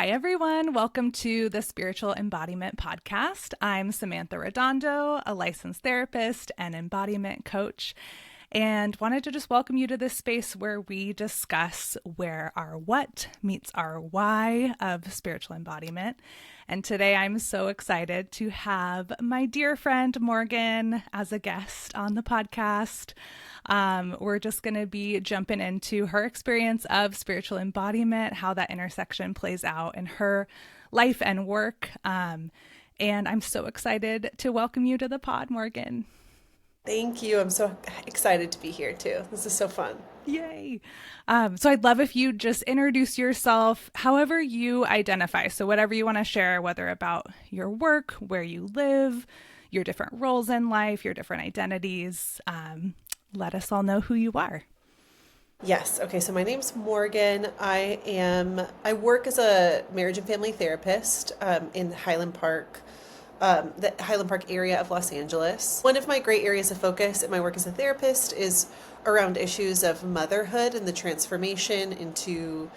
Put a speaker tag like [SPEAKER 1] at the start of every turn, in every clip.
[SPEAKER 1] Hi, everyone. Welcome to the Spiritual Embodiment podcast. I'm Samantha Redondo, a licensed therapist and embodiment coach, and wanted to just welcome you to this space where we discuss where our what meets our why of spiritual embodiment. And today I'm so excited to have my dear friend Morgan as a guest on the podcast. We're just going to be jumping into her experience of spiritual embodiment, how that intersection plays out in her life and work. And I'm so excited to welcome you to the pod, Morgan.
[SPEAKER 2] Thank you. I'm so excited to be here too. This is so fun.
[SPEAKER 1] Yay. So I'd love if you just introduce yourself however you identify. So whatever you want to share, whether about your work, where you live, your different roles in life, your different identities. Let us all know who you are.
[SPEAKER 2] Yes. Okay. So my name's Morgan. I work as a marriage and family therapist in Highland Park, the Highland Park area of Los Angeles. One of my great areas of focus in my work as a therapist is around issues of motherhood and the transformation into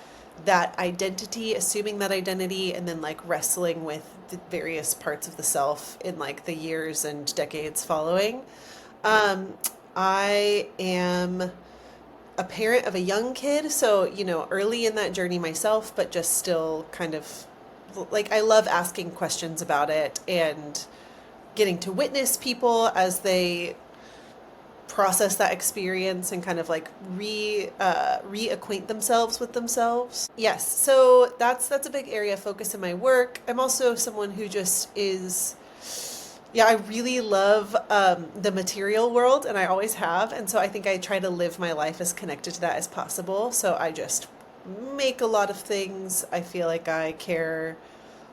[SPEAKER 2] that identity, assuming that identity, and then like wrestling with the various parts of the self in like the years and decades following. I am a parent of a young kid, so, early in that journey myself, but just still kind of like I love asking questions about it and getting to witness people as they process that experience and kind of like reacquaint themselves with themselves. Yes, so that's a big area of focus in my work. I'm also someone who just is I really love the material world, and I always have. And so I think I try to live my life as connected to that as possible. So I just make a lot of things. I feel like I care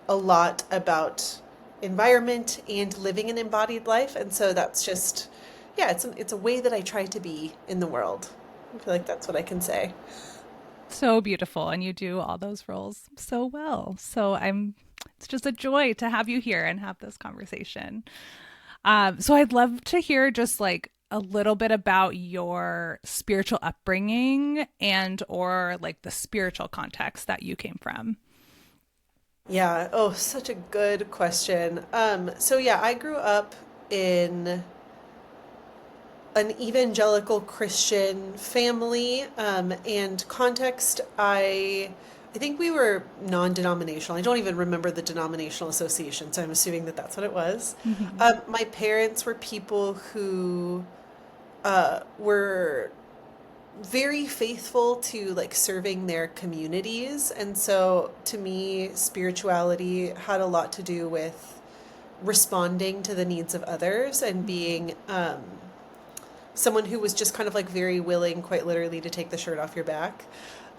[SPEAKER 2] a lot about environment and living an embodied life. And so that's just, it's a way that I try to be in the world. I feel like that's what I can say.
[SPEAKER 1] So beautiful. And you do all those roles so well. It's just a joy to have you here and have this conversation. So I'd love to hear just like a little bit about your spiritual upbringing and or like the spiritual context that you came from.
[SPEAKER 2] Yeah. Oh, such a good question. I grew up in an evangelical Christian family, and context. I think we were non-denominational. I don't even remember the denominational association, so I'm assuming that that's what it was.
[SPEAKER 1] Mm-hmm.
[SPEAKER 2] My parents were people who were very faithful to like serving their communities, and so to me, spirituality had a lot to do with responding to the needs of others and being someone who was just kind of like very willing, quite literally, to take the shirt off your back.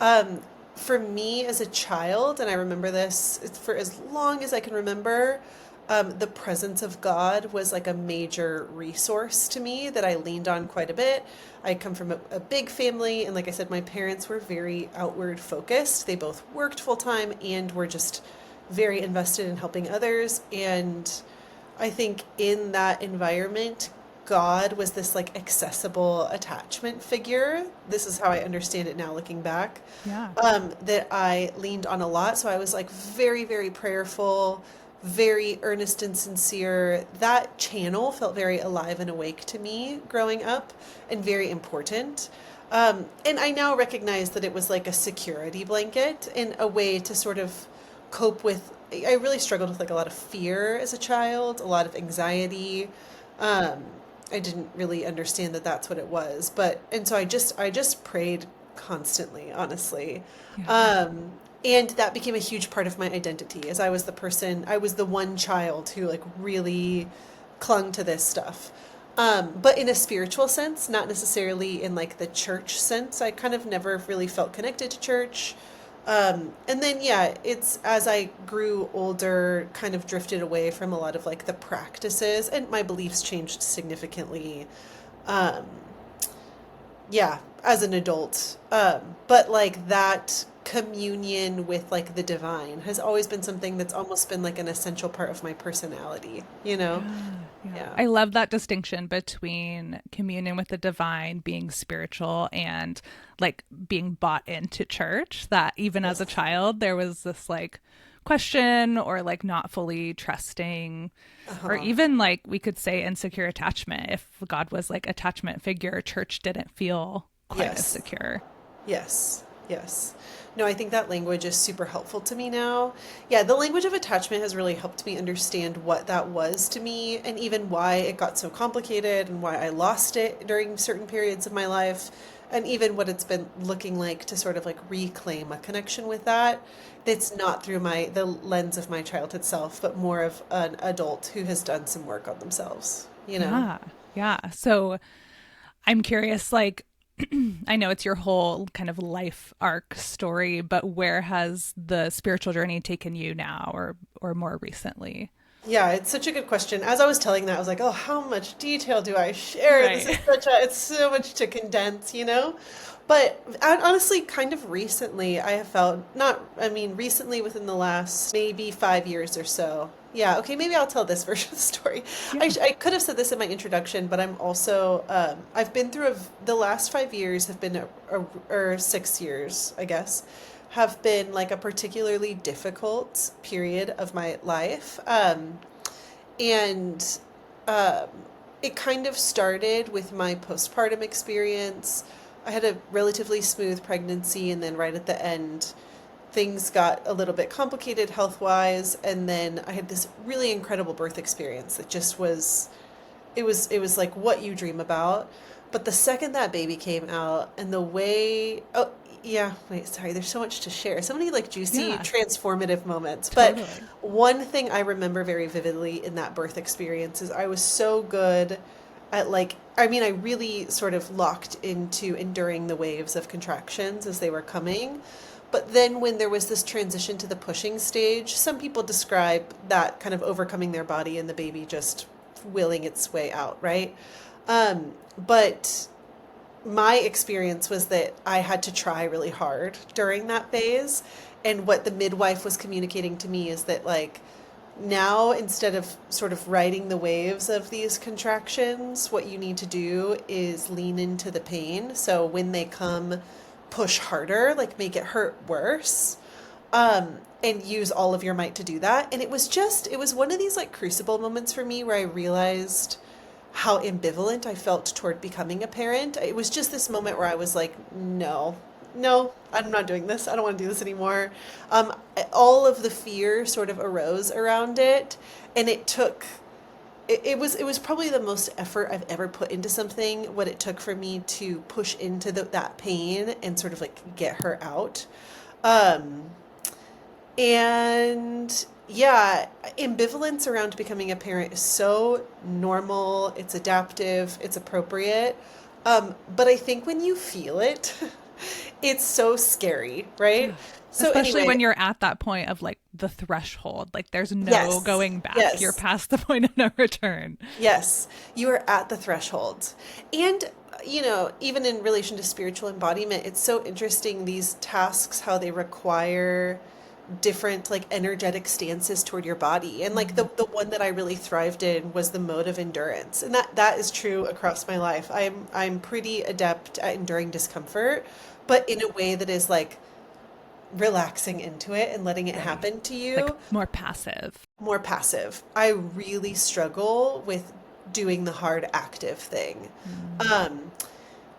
[SPEAKER 2] Um, for me as a child, and I remember this it's for as long as I can remember, the presence of God was like a major resource to me that I leaned on quite a bit. I come from a big family, and like I said, my parents were very outward focused. They both worked full time and were just very invested in helping others. And I think in that environment, God was this like accessible attachment figure. This is how I understand it now looking back.
[SPEAKER 1] Yeah.
[SPEAKER 2] That I leaned on a lot. So I was like very, very prayerful, very earnest and sincere. That channel felt very alive and awake to me growing up and very important. And I now recognize that it was like a security blanket and a way to sort of cope with. I really struggled with like a lot of fear as a child, a lot of anxiety. Um, I didn't really understand that that's what it was, and so I just prayed constantly, honestly.
[SPEAKER 1] Yeah.
[SPEAKER 2] And that became a huge part of my identity as I was the one child who like really clung to this stuff. But in a spiritual sense, not necessarily in like the church sense. I kind of never really felt connected to church. And then, it's as I grew older, kind of drifted away from a lot of like the practices, and my beliefs changed significantly. Um, as an adult. But like that communion with like the divine has always been something that's almost been like an essential part of my personality, you know?
[SPEAKER 1] Yeah, yeah.
[SPEAKER 2] Yeah.
[SPEAKER 1] I love that distinction between communion with the divine, being spiritual, and like being bought into church. That even as a
[SPEAKER 2] Yes.
[SPEAKER 1] child, there was this like question or like not fully trusting, or
[SPEAKER 2] Uh-huh.
[SPEAKER 1] even like we could say insecure attachment. If God was like attachment figure, church didn't feel quite as
[SPEAKER 2] Yes.
[SPEAKER 1] secure.
[SPEAKER 2] Yes, yes. No, I think that language is super helpful to me now. Yeah, the language of attachment has really helped me understand what that was to me and even why it got so complicated and why I lost it during certain periods of my life, and even what it's been looking like to sort of like reclaim a connection with that. That's not through the lens of my childhood self, but more of an adult who has done some work on themselves, you know?
[SPEAKER 1] Yeah, yeah. So I'm curious, like, I know it's your whole kind of life arc story, but where has the spiritual journey taken you now or more recently?
[SPEAKER 2] Yeah, it's such a good question. As I was telling that, I was like, oh, how much detail do I share? This
[SPEAKER 1] Right.
[SPEAKER 2] is it's so much to condense, you know? But honestly, kind of recently, I have felt, not, I mean, recently within the last maybe 5 years or so. Yeah, okay, maybe I'll tell this version of the story.
[SPEAKER 1] Yeah.
[SPEAKER 2] I could have said this in my introduction, but I'm also, I've been through the last 5 years have been, or 6 years, I guess, have been like a particularly difficult period of my life. And um, it kind of started with my postpartum experience. I had a relatively smooth pregnancy, and then right at the end, things got a little bit complicated health wise. And then I had this really incredible birth experience that just was it was like what you dream about. But the second that baby came out and the way oh yeah, wait, sorry, there's so much to share. So many like juicy
[SPEAKER 1] Yeah,
[SPEAKER 2] transformative moments. But
[SPEAKER 1] totally.
[SPEAKER 2] one thing I remember very vividly in that birth experience is I was so good at like I mean I really sort of locked into enduring the waves of contractions as they were coming. But then when there was this transition to the pushing stage, some people describe that kind of overcoming their body and the baby just willing its way out, right? But my experience was that I had to try really hard during that phase. And what the midwife was communicating to me is that, like, now instead of sort of riding the waves of these contractions, what you need to do is lean into the pain. So when they come, push harder, like make it hurt worse, and use all of your might to do that. And it was one of these like crucible moments for me where I realized how ambivalent I felt toward becoming a parent. It was just this moment where I was like, no, no, I'm not doing this. I don't want to do this anymore. All of the fear sort of arose around it, and it was probably the most effort I've ever put into something. What it took for me to push into that pain and sort of like get her out. Um, and yeah, ambivalence around becoming a parent is so normal, it's adaptive, it's appropriate. But I think when you feel it, it's so scary, right?
[SPEAKER 1] Yeah.
[SPEAKER 2] So
[SPEAKER 1] Especially
[SPEAKER 2] anyway,
[SPEAKER 1] when you're at that point of like the threshold, like there's no
[SPEAKER 2] yes,
[SPEAKER 1] going back. You're
[SPEAKER 2] yes,
[SPEAKER 1] past the point of no return.
[SPEAKER 2] yes, you are at the threshold. And, you know, even in relation to spiritual embodiment, it's so interesting these tasks, how they require different like energetic stances toward your body. And like
[SPEAKER 1] Mhm.
[SPEAKER 2] the one that I really thrived in was the mode of endurance, and that is true across my life. I'm pretty adept at enduring discomfort, but in a way that is like relaxing into it and letting it
[SPEAKER 1] Right.
[SPEAKER 2] happen to
[SPEAKER 1] Like
[SPEAKER 2] you.
[SPEAKER 1] more passive.
[SPEAKER 2] More passive. I really struggle with doing the hard active thing.
[SPEAKER 1] Mm.
[SPEAKER 2] um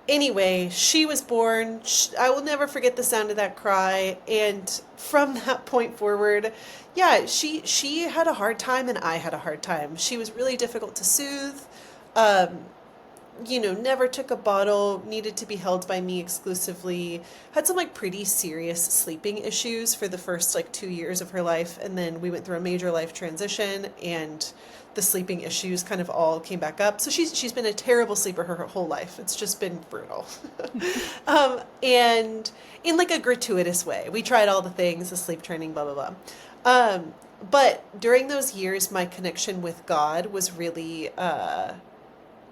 [SPEAKER 2] Anyway, she was born. I will never forget the sound of that cry. And from that point forward, yeah, she had a hard time and I had a hard time. She was really difficult to soothe. Um, you know, never took a bottle, needed to be held by me exclusively, had some like pretty serious sleeping issues for the first like 2 years of her life. And then we went through a major life transition and the sleeping issues kind of all came back up. So she's been a terrible sleeper her whole life. It's just been brutal. And in like a gratuitous way. We tried all the things, the sleep training, blah, blah, blah. But during those years, my connection with God was really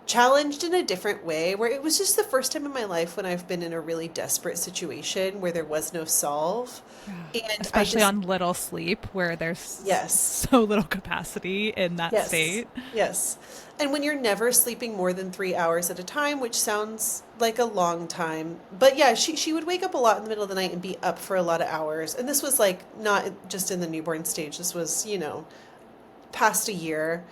[SPEAKER 2] challenged in a different way, where it was just the first time in my life when I've been in a really desperate situation where there was no solve.
[SPEAKER 1] Yeah.
[SPEAKER 2] And I
[SPEAKER 1] Especially
[SPEAKER 2] just,
[SPEAKER 1] on little sleep where there's
[SPEAKER 2] yes,
[SPEAKER 1] so little capacity in that
[SPEAKER 2] yes,
[SPEAKER 1] state.
[SPEAKER 2] yes. And when you're never sleeping more than 3 hours at a time, which sounds like a long time, but yeah, she would wake up a lot in the middle of the night and be up for a lot of hours. And this was like not just in the newborn stage. This was, past a year.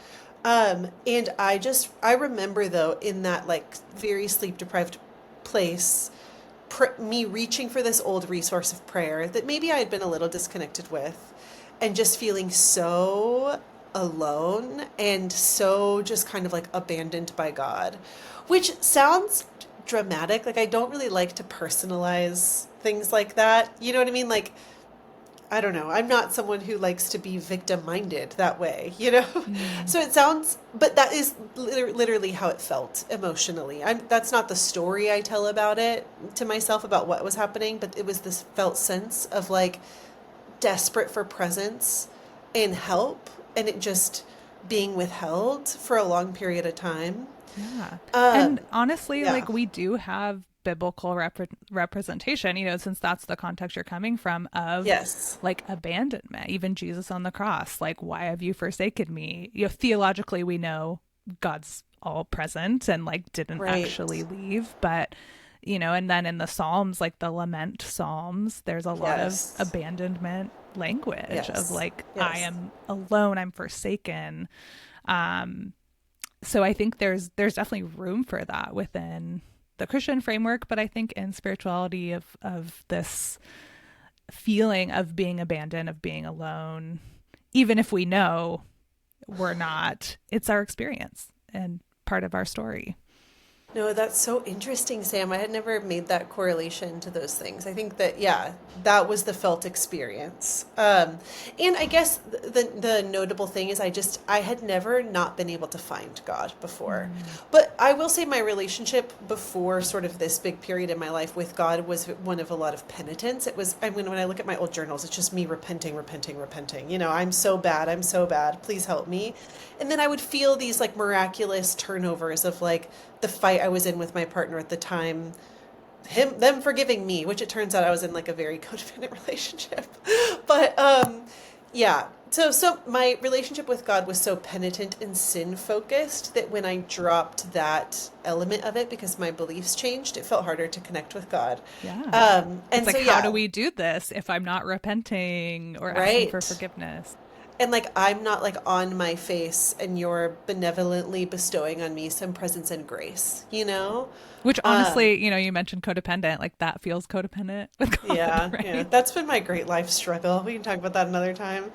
[SPEAKER 2] And I remember though, in that like very sleep deprived place, me reaching for this old resource of prayer that maybe I had been a little disconnected with, and just feeling so alone and so just kind of like abandoned by God, which sounds dramatic. Like, I don't really like to personalize things like that. You know what I mean? Like, I don't know. I'm not someone who likes to be victim minded that way, you know?
[SPEAKER 1] Mm.
[SPEAKER 2] So it sounds, but that is literally how it felt emotionally. That's not the story I tell about it to myself about what was happening, but it was this felt sense of like desperate for presence and help, and it just being withheld for a long period of time.
[SPEAKER 1] Yeah.
[SPEAKER 2] Um,
[SPEAKER 1] And honestly,
[SPEAKER 2] yeah.
[SPEAKER 1] like we do have biblical representation, since that's the context you're coming from of
[SPEAKER 2] Yes.
[SPEAKER 1] like abandonment. Even Jesus on the cross, like, why have you forsaken me? Theologically, we know God's all present and like didn't actually
[SPEAKER 2] Right.
[SPEAKER 1] leave, but and then in the Psalms, like the lament Psalms, there's a lot of
[SPEAKER 2] Yes.
[SPEAKER 1] abandonment language of
[SPEAKER 2] Yes.
[SPEAKER 1] like, I
[SPEAKER 2] Yes.
[SPEAKER 1] am alone, I'm forsaken. Um, so I think there's definitely room for that within the Christian framework, but I think in spirituality of this feeling of being abandoned, of being alone, even if we know we're not, it's our experience and part of our story.
[SPEAKER 2] No, that's so interesting, Sam. I had never made that correlation to those things. I think that, yeah, that was the felt experience. And I guess the notable thing is I had never not been able to find God before.
[SPEAKER 1] Mm.
[SPEAKER 2] But I will say my relationship before sort of this big period in my life with God was one of a lot of penitence. It was, I mean, when I look at my old journals, it's just me repenting, repenting, repenting. I'm so bad. I'm so bad. Please help me. And then I would feel these like miraculous turnovers of like the fight I was in with my partner at the time, them forgiving me, which it turns out I was in like a very codependent relationship. But yeah. So my relationship with God was so penitent and sin focused that when I dropped that element of it because my beliefs changed, it felt harder to connect with God.
[SPEAKER 1] Yeah. It's
[SPEAKER 2] And
[SPEAKER 1] like,
[SPEAKER 2] so
[SPEAKER 1] how do
[SPEAKER 2] yeah,
[SPEAKER 1] we do this if I'm not repenting or asking for
[SPEAKER 2] right.
[SPEAKER 1] forgiveness?
[SPEAKER 2] And like I'm not like on my face and you're benevolently bestowing on me some presence and grace, you know?
[SPEAKER 1] Which
[SPEAKER 2] Um,
[SPEAKER 1] honestly, you mentioned codependent, like that feels codependent with God,
[SPEAKER 2] yeah, yeah.
[SPEAKER 1] right?
[SPEAKER 2] That's been my great life struggle. We can talk about that another time.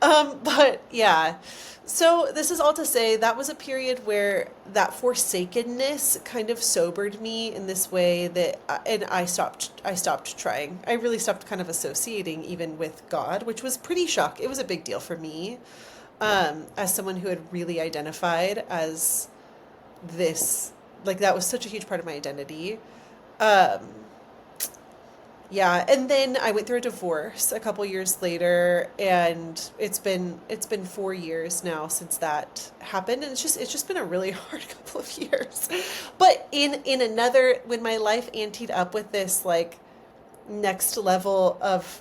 [SPEAKER 2] But yeah. So this is all to say that was a period where that forsakenness kind of sobered me in this way that, and I stopped trying. I really stopped kind of associating even with God, which was pretty shock. It was a big deal for me, as someone who had really identified as this, like that was such a huge part of my identity. Um, yeah, and then I went through a divorce a couple years later, and it's been 4 years now since that happened, and it's just been a really hard couple of years. But in another, when my life anteed up with this like next level of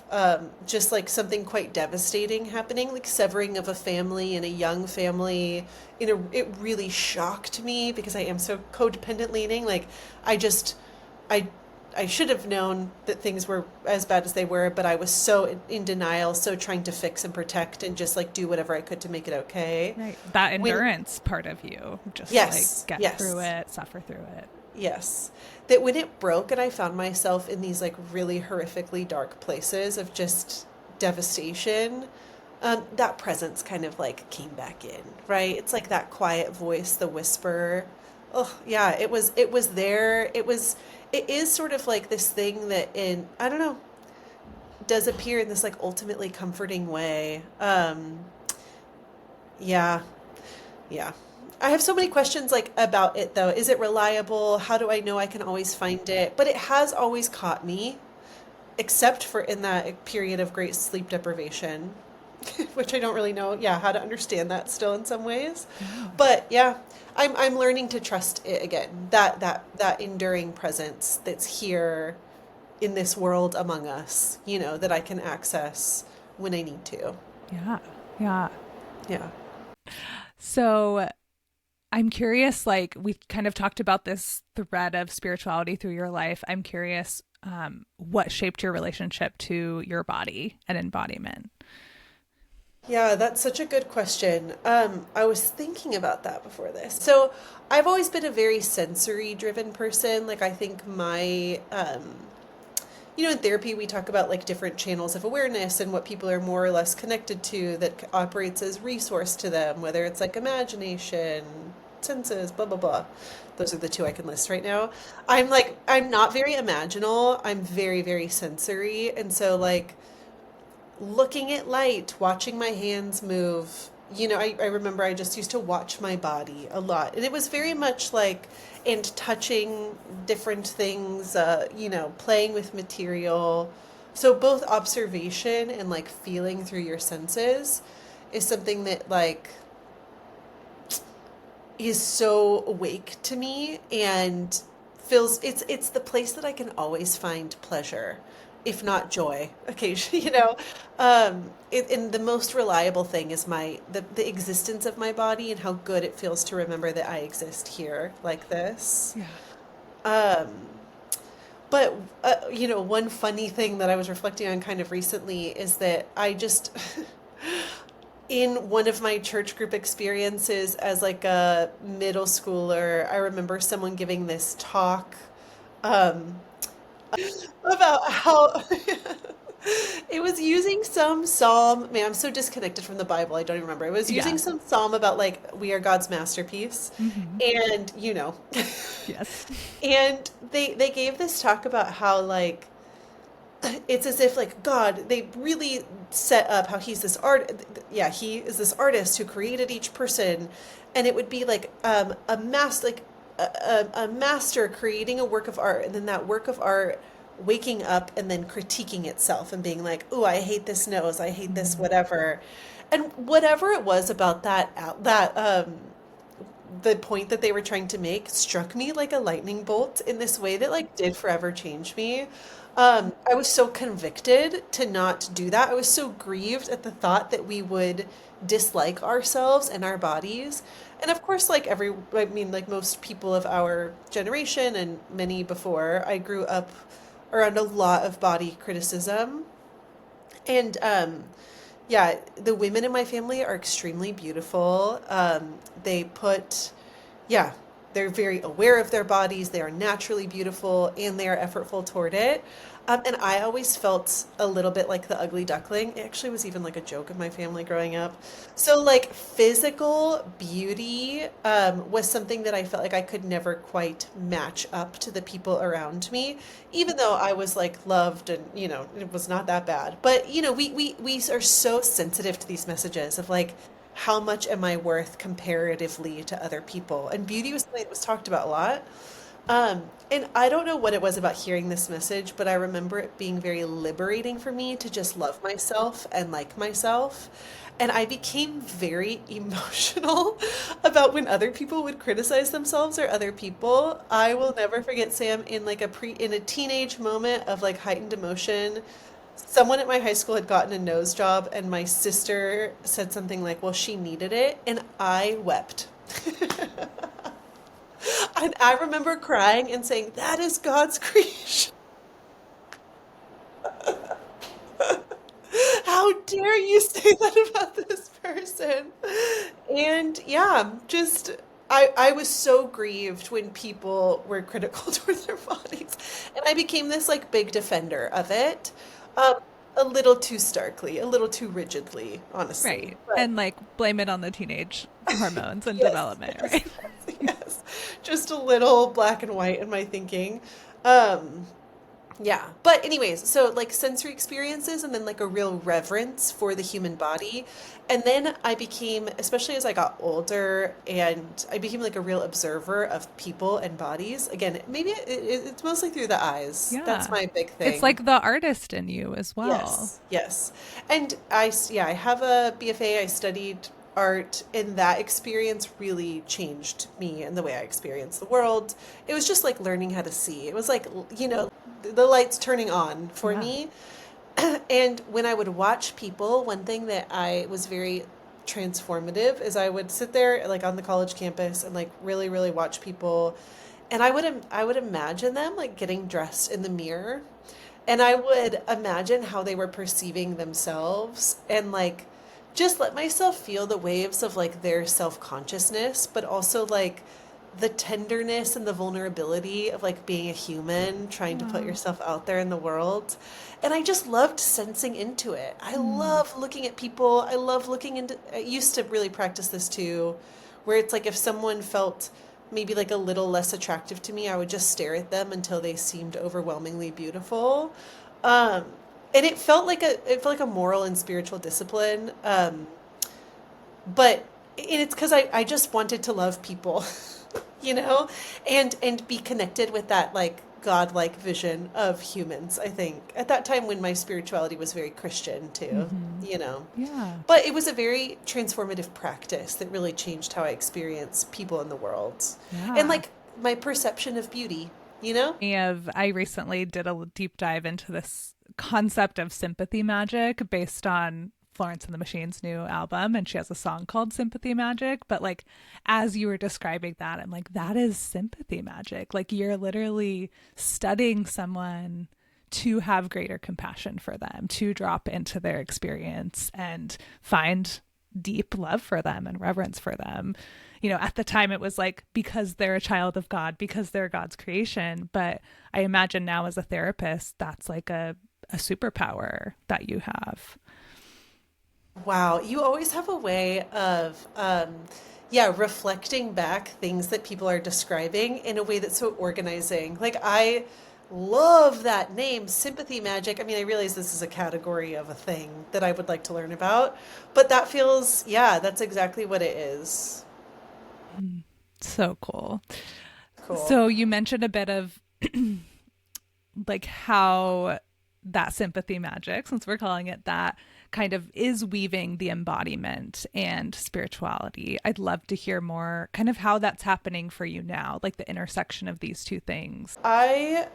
[SPEAKER 2] just like something quite devastating happening, like severing of a family and a young family, it really shocked me because I am so codependent leaning. Like I just I I should have known that things were as bad as they were, but I was so in denial, so trying to fix and protect and just like do whatever I could to make it okay.
[SPEAKER 1] Right. That
[SPEAKER 2] When
[SPEAKER 1] endurance part of you, just like
[SPEAKER 2] yes,
[SPEAKER 1] get through
[SPEAKER 2] yes.
[SPEAKER 1] it, suffer through it.
[SPEAKER 2] Yes. That when it broke and I found myself in these like really horrifically dark places of just devastation, that presence kind of like came back in, right? It's like that quiet voice, the whisper. Oh, yeah, it was there. It is sort of like this thing that in I don't know, does appear in this like ultimately comforting way. Yeah, yeah. I have so many questions like about it though. Is it reliable? How do I know I can always find it? But it has always caught me, except for in that period of great sleep deprivation. which I don't really know, how to understand that still in some ways.
[SPEAKER 1] Yeah.
[SPEAKER 2] But yeah, I'm learning to trust it again. That enduring presence that's here in this world among us, that I can access when I need to.
[SPEAKER 1] Yeah. Yeah.
[SPEAKER 2] Yeah.
[SPEAKER 1] So I'm curious, like we kind of talked about this thread of spirituality through your life. I'm curious, what shaped your relationship to your body and embodiment?
[SPEAKER 2] Yeah, that's such a good question. I was thinking about that before this. So I've always been a very sensory driven person. Like I think in therapy we talk about like different channels of awareness and what people are more or less connected to that operates as resource to them, whether it's like imagination, senses, blah, blah, blah. Those are the two I can list right now. I'm not very imaginal. I'm very, very sensory. And so like, looking at light, watching my hands move. I remember I just used to watch my body a lot. And it was very much like, and touching different things, playing with material. So both observation and like feeling through your senses is something that like is so awake to me and feels it's the place that I can always find pleasure, if not joy, occasionally. And the most reliable thing is the existence of my body and how good it feels to remember that I exist here like this.
[SPEAKER 1] Yeah.
[SPEAKER 2] But one funny thing that I was reflecting on kind of recently is that I just in one of my church group experiences as like a middle schooler, I remember someone giving this talk um, about how it was using some psalm. Man, I'm so disconnected from the Bible. I don't even remember. It was
[SPEAKER 1] Yeah.
[SPEAKER 2] using some psalm about like we are God's masterpiece,
[SPEAKER 1] Hmm.
[SPEAKER 2] and
[SPEAKER 1] Yes.
[SPEAKER 2] and they gave this talk about how like it's as if like God, they really set up how he's this art. Yeah, he is this artist who created each person, and it would be like a master creating a work of art, and then that work of art waking up and then critiquing itself and being like, "Ooh, I hate this nose. I hate this
[SPEAKER 1] Mm.
[SPEAKER 2] whatever," and whatever it was about that the point that they were trying to make struck me like a lightning bolt in this way that like did forever change me. I was so convicted to not do that. I was so grieved at the thought that we would dislike ourselves and our bodies. And of course, I mean, like most people of our generation and many before, I grew up around a lot of body criticism. And yeah, the women in my family are extremely beautiful. They put, yeah, they're very aware of their bodies. They are naturally beautiful and they are effortful toward it. And I always felt a little bit like the ugly duckling. It actually was even like a joke in my family growing up. So, like, physical beauty was something that I felt like I could never quite match up to the people around me, even though I was like loved and, it was not that bad. But, we are so sensitive to these messages of like, how much am I worth comparatively to other people? And beauty was something that was talked about a lot. And I don't know what it was about hearing this message, but I remember it being very liberating for me to just love myself and like myself. And I became very emotional about when other people would criticize themselves or other people. I will never forget, Sam, in like in a teenage moment of like heightened emotion. Someone at my high school had gotten a nose job, and my sister said something like, well, she needed it, and I wept. And I remember crying and saying, that is God's creation. How dare you say that about this person? And yeah, just I was so grieved when people were critical toward their bodies. And I became this like big defender of it. Um, a little too starkly, a little too rigidly, honestly.
[SPEAKER 1] Right.
[SPEAKER 2] But
[SPEAKER 1] And like blame it on the teenage hormones and
[SPEAKER 2] yes,
[SPEAKER 1] development,
[SPEAKER 2] yes,
[SPEAKER 1] right?
[SPEAKER 2] yes, yes. Just a little black and white in my thinking. Um, Yeah. But anyways, so like sensory experiences and then like a real reverence for the human body. And then I became, especially as I got older, and I became like a real observer of people and bodies. Again, maybe it's mostly through the eyes. That's
[SPEAKER 1] Yeah.
[SPEAKER 2] my big
[SPEAKER 1] It's
[SPEAKER 2] thing.
[SPEAKER 1] like the artist in you as well.
[SPEAKER 2] Yes, yes. And yeah, I have a BFA. I studied art, and that experience really changed me and the way I experience the world. It was just like learning how to see. It was like, the lights turning on for
[SPEAKER 1] Yeah.
[SPEAKER 2] me. And when I would watch people, one thing that I was very transformative is I would sit there like on the college campus and like really, really watch people. And I would imagine them like getting dressed in the mirror, and I would imagine how they were perceiving themselves and like just let myself feel the waves of like their self-consciousness, but also like the tenderness and the vulnerability of like being a human, trying to put
[SPEAKER 1] Wow.
[SPEAKER 2] yourself out there in the world. And I just loved sensing into it. I
[SPEAKER 1] Hmm.
[SPEAKER 2] love looking at people. I love looking into, I used to really practice this too, where it's like if someone felt maybe like a little less attractive to me, I would just stare at them until they seemed overwhelmingly beautiful. Um, and it felt like a moral and spiritual discipline. But and it's because I just wanted to love people, you know, and be connected with that like godlike vision of humans. I think at that time when my spirituality was very Christian too,
[SPEAKER 1] Hmm.
[SPEAKER 2] you know.
[SPEAKER 1] Yeah.
[SPEAKER 2] But it was a very transformative practice that really changed how I experience people in the world. And
[SPEAKER 1] Yeah.
[SPEAKER 2] like my perception of beauty, you know?
[SPEAKER 1] I recently did a deep dive into this concept of sympathy magic based on Florence and the Machine's new album, and she has a song called Sympathy Magic. But like as you were describing that, I'm like, that is sympathy magic. Like you're literally studying someone to have greater compassion for them, to drop into their experience and find deep love for them and reverence for them. At the time it was like because they're a child of God, because they're God's creation. But I imagine now as a therapist, that's like a superpower that you have.
[SPEAKER 2] Wow, you always have a way of, yeah, reflecting back things that people are describing in a way that's so organizing. Like, I love that name, sympathy magic. I mean, I realize this is a category of a thing that I would like to learn about, but that feels, yeah, that's exactly what it is.
[SPEAKER 1] Mm, so cool.
[SPEAKER 2] Cool.
[SPEAKER 1] So you mentioned a bit of like how that sympathy magic, since we're calling it that, kind of is weaving the embodiment and spirituality. I'd love to hear more kind of how that's happening for you now, like the intersection of these two things.
[SPEAKER 2] I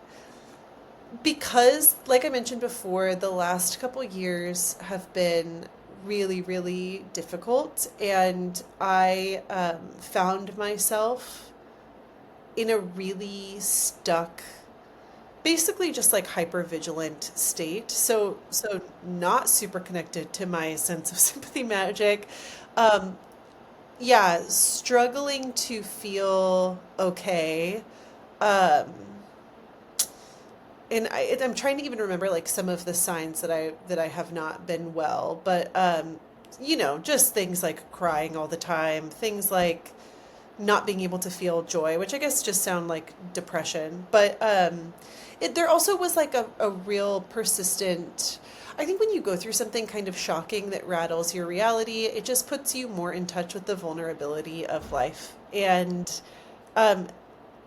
[SPEAKER 2] Because, like I mentioned before, the last couple years have been really, really difficult, and I found myself in a really stuck, basically just like hyper vigilant state. So not super connected to my sense of sympathy magic. Um, yeah, struggling to feel okay. Um, and I'm trying to even remember like some of the signs that I have not been well, but just things like crying all the time, things like not being able to feel joy, which I guess just sound like depression. But there also was like a real persistent. I think when you go through something kind of shocking that rattles your reality, it just puts you more in touch with the vulnerability of life. And um,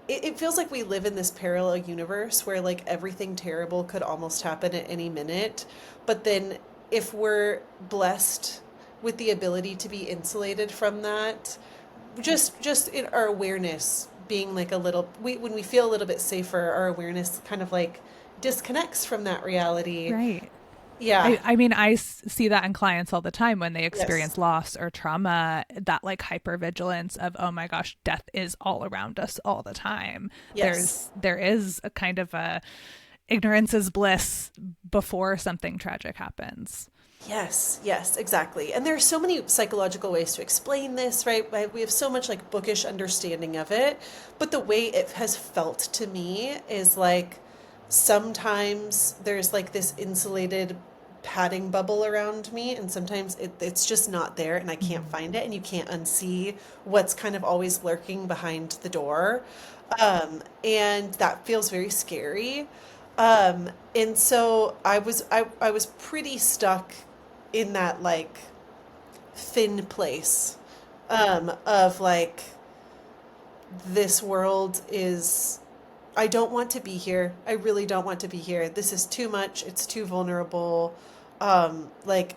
[SPEAKER 2] it feels like we live in this parallel universe where like everything terrible could almost happen at any minute. But then if we're blessed with the ability to be insulated from that, just in our awareness being like a little when we feel a little bit safer, our awareness kind of like disconnects from that reality.
[SPEAKER 1] Right.
[SPEAKER 2] Yeah.
[SPEAKER 1] I mean, I see that in clients all the time when they
[SPEAKER 2] Yes.
[SPEAKER 1] experience loss or trauma, that like hypervigilance of, oh my gosh, death is all around us all the time.
[SPEAKER 2] Yes.
[SPEAKER 1] There is a kind of a ignorance is bliss before something tragic happens.
[SPEAKER 2] Yes, yes, exactly. And there are so many psychological ways to explain this, right? We have so much like bookish understanding of it, but the way it has felt to me is like sometimes there's like this insulated padding bubble around me, and sometimes it's just not there, and I can't
[SPEAKER 1] Mm.
[SPEAKER 2] find it, and you can't unsee what's kind of always lurking behind the door. And that feels very scary. And so I was pretty stuck in that like thin place of like this world is I don't want to be here. I really don't want to be here. This is too much. It's too vulnerable. Like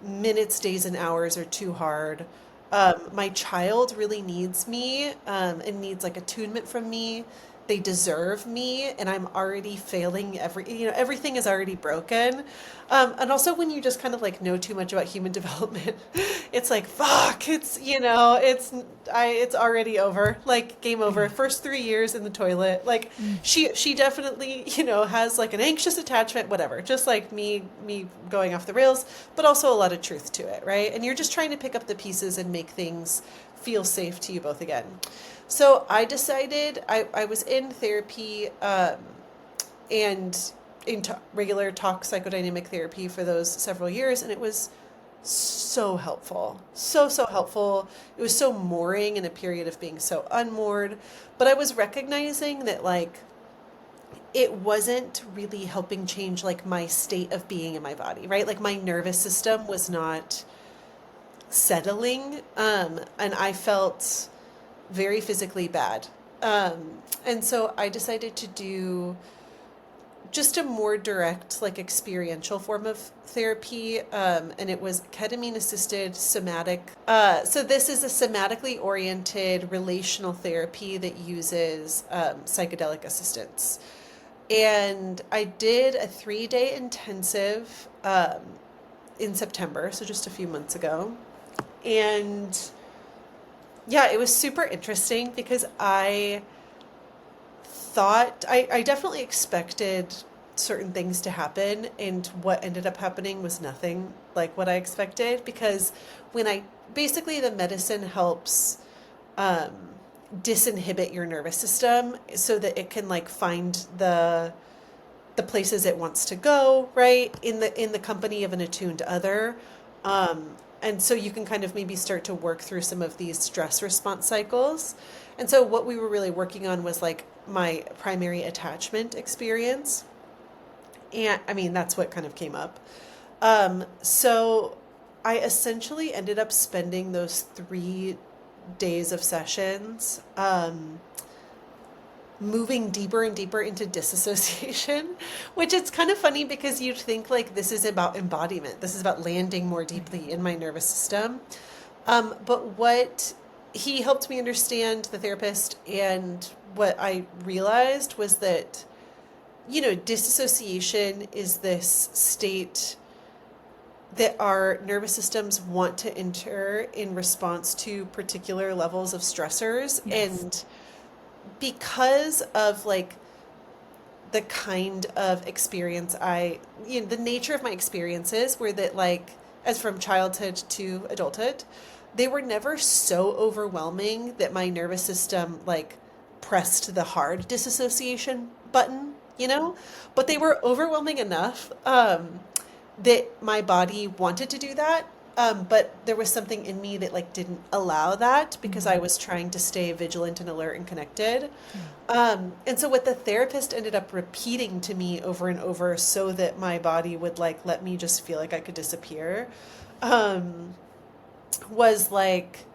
[SPEAKER 2] minutes, days, and hours are too hard. My child really needs me and needs like attunement from me. They deserve me, and I'm already failing everything is already broken. And also, when you just kind of like know too much about human development, it's like, fuck, it's already over. Like, game over.
[SPEAKER 1] Yeah.
[SPEAKER 2] First 3 years in the toilet. Like,
[SPEAKER 1] Mm.
[SPEAKER 2] she definitely, has like an anxious attachment, whatever. Just like me going off the rails, but also a lot of truth to it, right? And you're just trying to pick up the pieces and make things feel safe to you both again. So I decided I was in therapy and in regular talk psychodynamic therapy for those several years, and it was so helpful. So helpful. It was so mooring in a period of being so unmoored. But I was recognizing that, like, it wasn't really helping change, like, my state of being in my body, right? Like, my nervous system was not settling. And I felt very physically bad. And so I decided to do just a more direct, like experiential form of therapy. And it was ketamine assisted somatic. So this is a somatically oriented relational therapy that uses psychedelic assistance. And I did a 3-day intensive in September, so just a few months ago. And yeah, it was super interesting because I definitely expected certain things to happen, and what ended up happening was nothing like what I expected because when I basically the medicine helps um, disinhibit your nervous system so that it can like find the places it wants to go, right? In the company of an attuned other. And so you can kind of maybe start to work through some of these stress response cycles. And so what we were really working on was like my primary attachment experience. And I mean, that's what kind of came up. So I essentially ended up spending those 3 days of sessions moving deeper and deeper into disassociation, which it's kind of funny because you'd think like this is about embodiment. This is about landing more deeply in my nervous system. But what he helped me understand, the therapist, and what I realized was that, disassociation is this state that our nervous systems want to enter in response to particular levels of stressors.
[SPEAKER 1] Yes.
[SPEAKER 2] And because of like the kind of experience the nature of my experiences were that like as from childhood to adulthood, they were never so overwhelming that my nervous system like pressed the hard disassociation button, but they were overwhelming enough that my body wanted to do that. But there was something in me that like didn't allow that because I
[SPEAKER 1] Mm.
[SPEAKER 2] was trying to stay vigilant and alert and connected.
[SPEAKER 1] Yeah.
[SPEAKER 2] And so what the therapist ended up repeating to me over and over so that my body would like let me just feel like I could disappear, um, was like,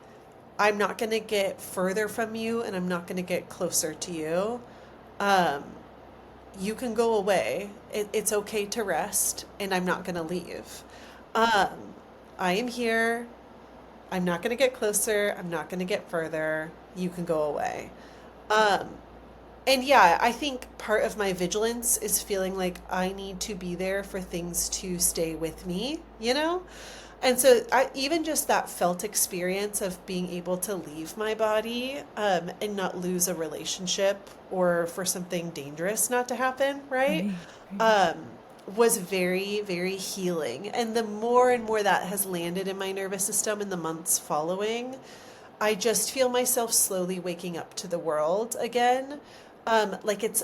[SPEAKER 2] I'm not going to get further from you and I'm not going to get closer to you. Um, you can go away. It's okay to rest, and I'm not going to leave. Um, I am here. I'm not going to get closer. I'm not going to get further. You can go away. Um, and yeah, I think part of my vigilance is feeling like I need to be there for things to stay with me? And so even just that felt experience of being able to leave my body and not lose a relationship or for something dangerous not to happen, right?
[SPEAKER 1] Right. Right.
[SPEAKER 2] Um, was very, very healing. And the more and more that has landed in my nervous system in the months following, I just feel myself slowly waking up to the world again. Like it's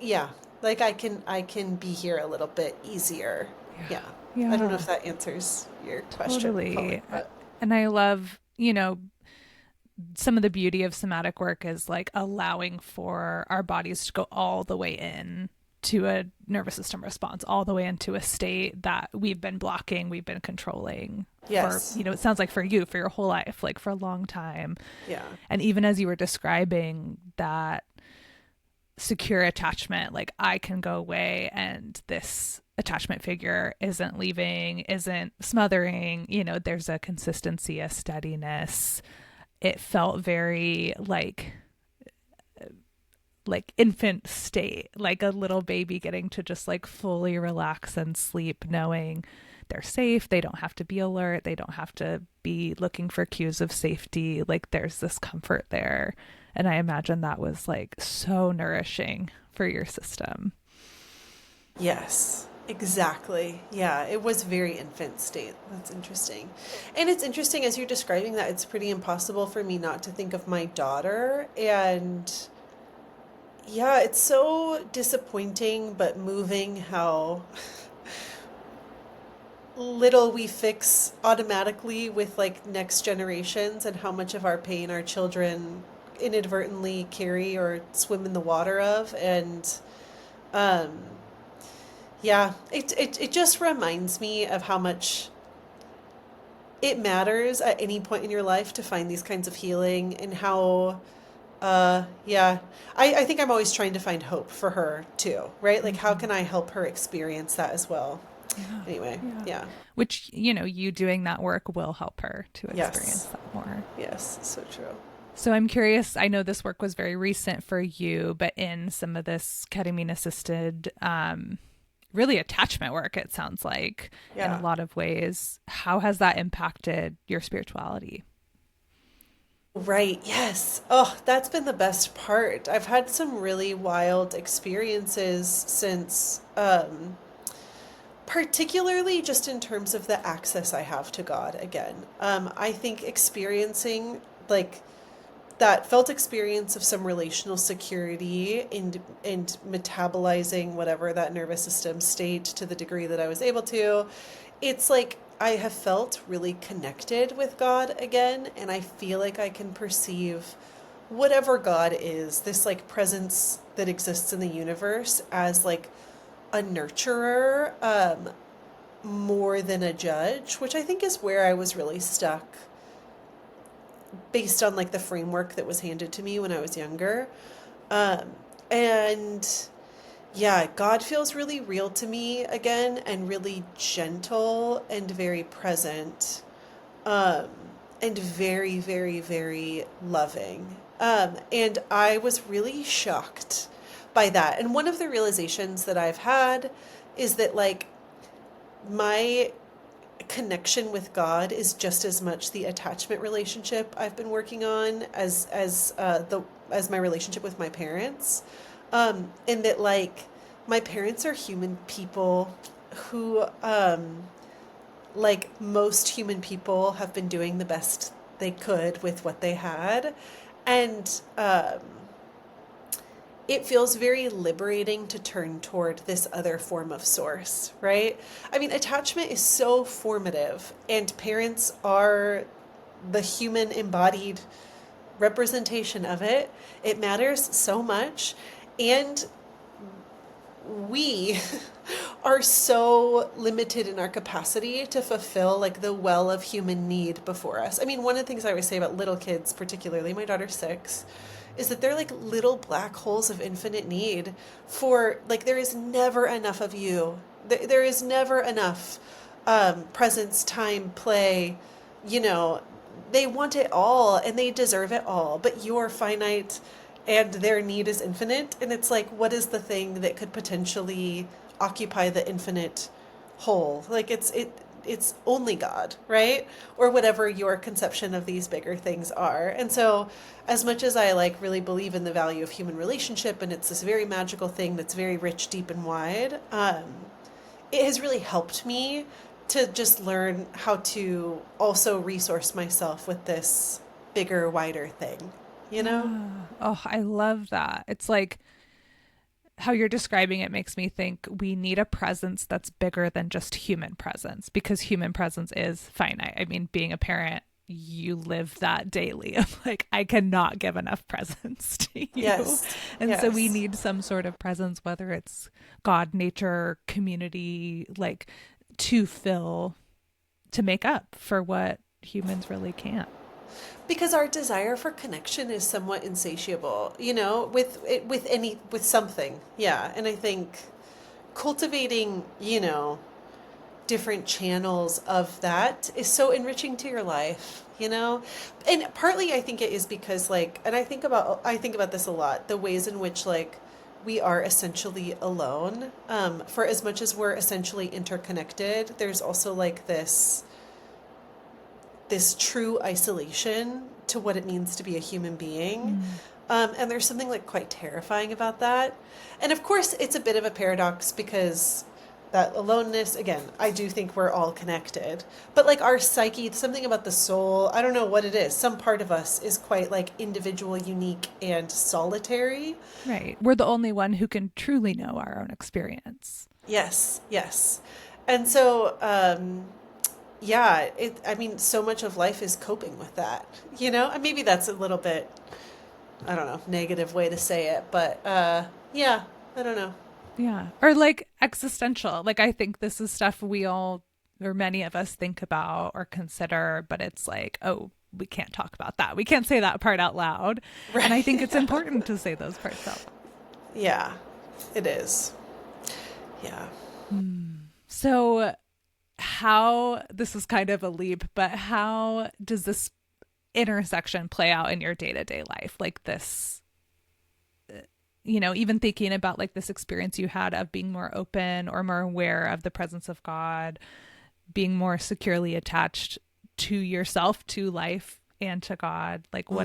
[SPEAKER 2] yeah, like I can be here a little bit easier.
[SPEAKER 1] Yeah.
[SPEAKER 2] Yeah. I don't know
[SPEAKER 1] Yeah.
[SPEAKER 2] if that answers your question fully,
[SPEAKER 1] Totally.
[SPEAKER 2] but
[SPEAKER 1] And I love, some of the beauty of somatic work is like allowing for our bodies to go all the way in to a nervous system response all the way into a state that we've been blocking, we've been controlling for,
[SPEAKER 2] Yes.
[SPEAKER 1] you know, it sounds like for you, for your whole life, like for a long time.
[SPEAKER 2] Yeah.
[SPEAKER 1] And even as you were describing that secure attachment, like I can go away and this attachment figure isn't leaving, isn't smothering, you know, there's a consistency, a steadiness. It felt very like infant state, like a little baby getting to just like fully relax and sleep, knowing they're safe. They don't have to be alert. They don't have to be looking for cues of safety. Like there's this comfort there. And I imagine that was like so nourishing for your system.
[SPEAKER 2] Yes, exactly. Yeah, it was very infant state. That's interesting. And it's interesting as you're describing that, it's pretty impossible for me not to think of my daughter. And yeah, it's so disappointing but moving how little we fix automatically with like next generations and how much of our pain our children inadvertently carry or swim in the water of. And um yeah, it just reminds me of how much it matters at any point in your life to find these kinds of healing, and how yeah, I think I'm always trying to find hope for her too, right? Like how
[SPEAKER 1] Mm-hmm.
[SPEAKER 2] can I help her experience that as well?
[SPEAKER 1] Yeah.
[SPEAKER 2] Anyway,
[SPEAKER 1] Yeah.
[SPEAKER 2] yeah.
[SPEAKER 1] Which, you know, you doing that work will help her to experience
[SPEAKER 2] Yes.
[SPEAKER 1] that more.
[SPEAKER 2] Yes, so true.
[SPEAKER 1] So I'm curious, I know this work was very recent for you, but in some of this ketamine assisted, really attachment work, it sounds like, in a
[SPEAKER 2] Yeah.
[SPEAKER 1] lot of ways, how has that impacted your spirituality?
[SPEAKER 2] Right, yes. Oh, that's been the best part. I've had some really wild experiences since, particularly just in terms of the access I have to God again. I think experiencing like that felt experience of some relational security and metabolizing whatever that nervous system state to the degree that I was able to, it's like I have felt really connected with God again, and I feel like I can perceive whatever God is, this like presence that exists in the universe, as like a nurturer, more than a judge, which I think is where I was really stuck based on like the framework that was handed to me when I was younger. Um, and yeah, God feels really real to me again, and really gentle and very present, um, and very, very, very loving. And I was really shocked by that. And one of the realizations that I've had is that like my connection with God is just as much the attachment relationship I've been working on as my relationship with my parents. And that like my parents are human people who like most human people have been doing the best they could with what they had. And it feels very liberating to turn toward this other form of source, right? I mean, attachment is so formative, and parents are the human embodied representation of it. It matters so much. And we are so limited in our capacity to fulfill like the well of human need before us. I mean, one of the things I always say about little kids, particularly my daughter's 6, is that they're like little black holes of infinite need. For like there is never enough of you. There is never enough presence, time, play. You know, they want it all and they deserve it all, but you're finite and their need is infinite. And it's like, what is the thing that could potentially occupy the infinite whole? Like it's only God, right? Or whatever your conception of these bigger things are. And so as much as I like really believe in the value of human relationship, and it's this very magical thing that's very rich, deep, and wide, it has really helped me to just learn how to also resource myself with this bigger, wider thing, you know?
[SPEAKER 1] Yeah. Oh, I love that. It's like how you're describing it makes me think we need a presence that's bigger than just human presence, because human presence is finite. I mean, being a parent, you live that daily of like, I cannot give enough presence to you.
[SPEAKER 2] Yes.
[SPEAKER 1] And so we
[SPEAKER 2] Yes.
[SPEAKER 1] need some sort of presence, whether it's God, nature, community, like to make up for what humans really can't.
[SPEAKER 2] Because our desire for connection is somewhat insatiable, with something. Yeah. And I think cultivating, different channels of that is so enriching to your life. And partly I think it is because like, and I think about this a lot, the ways in which like we are essentially alone. For as much as we're essentially interconnected, there's also like this true isolation to what it means to be a human being.
[SPEAKER 1] Mm.
[SPEAKER 2] And there's something like quite terrifying about that. And of course, it's a bit of a paradox because that aloneness, again, I do think we're all connected. But like our psyche, something about the soul, I don't know what it is. Some part of us is quite like individual, unique, and solitary.
[SPEAKER 1] Right. We're the only one who can truly know our own experience.
[SPEAKER 2] Yes, yes. And so, yeah, I mean, so much of life is coping with that. And maybe that's a little bit, I don't know, negative way to say it, but yeah, I don't know.
[SPEAKER 1] Yeah. Or like existential. Like I think this is stuff we all or many of us think about or consider, but it's like, oh, we can't talk about that. We can't say that part out loud.
[SPEAKER 2] Right.
[SPEAKER 1] And I think it's important to say those parts out loud.
[SPEAKER 2] Yeah, it is. Yeah.
[SPEAKER 1] So how this is kind of a leap, but how does this intersection play out in your day-to-day life? Like this, even thinking about like this experience you had of being more open or more aware of the presence of God, being more securely attached to yourself, to life, and to God. Like how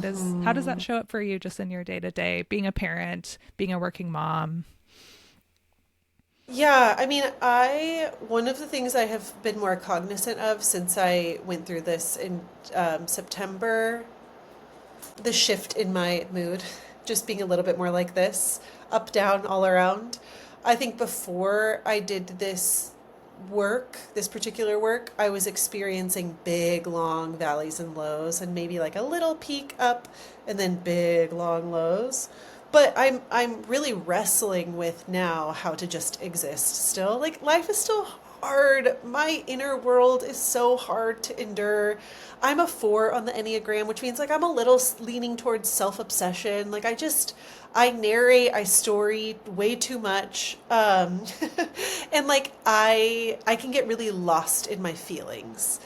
[SPEAKER 1] does that show up for you just in your day-to-day, being a parent, being a working mom?
[SPEAKER 2] Yeah, I mean, one of the things I have been more cognizant of since I went through this in September, the shift in my mood, just being a little bit more like this, up, down, all around. I think before I did this particular work, I was experiencing big, long valleys and lows, and maybe like a little peak up, and then big, long lows. But I'm really wrestling with now how to just exist still. Like life is still hard. My inner world is so hard to endure. I'm a 4 on the Enneagram, which means like I'm a little leaning towards self-obsession. Like I narrate, I story way too much. And like I can get really lost in my feelings.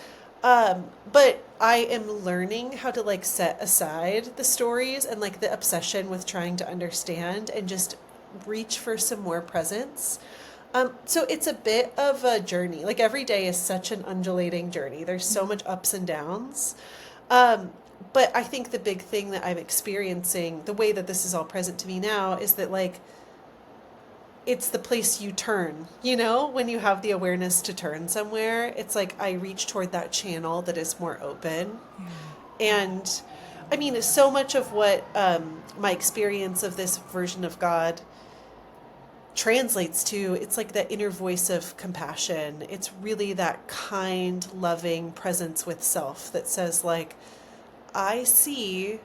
[SPEAKER 2] But I am learning how to like set aside the stories and like the obsession with trying to understand and just reach for some more presence. So it's a bit of a journey. Like every day is such an undulating journey. There's so much ups and downs. But I think the big thing that I'm experiencing, the way that this is all present to me now, is that like it's the place you turn, when you have the awareness to turn somewhere. It's like I reach toward that channel that is more open.
[SPEAKER 1] Yeah.
[SPEAKER 2] And I mean, so much of what my experience of this version of God translates to, it's like that inner voice of compassion. It's really that kind, loving presence with self that says like, I see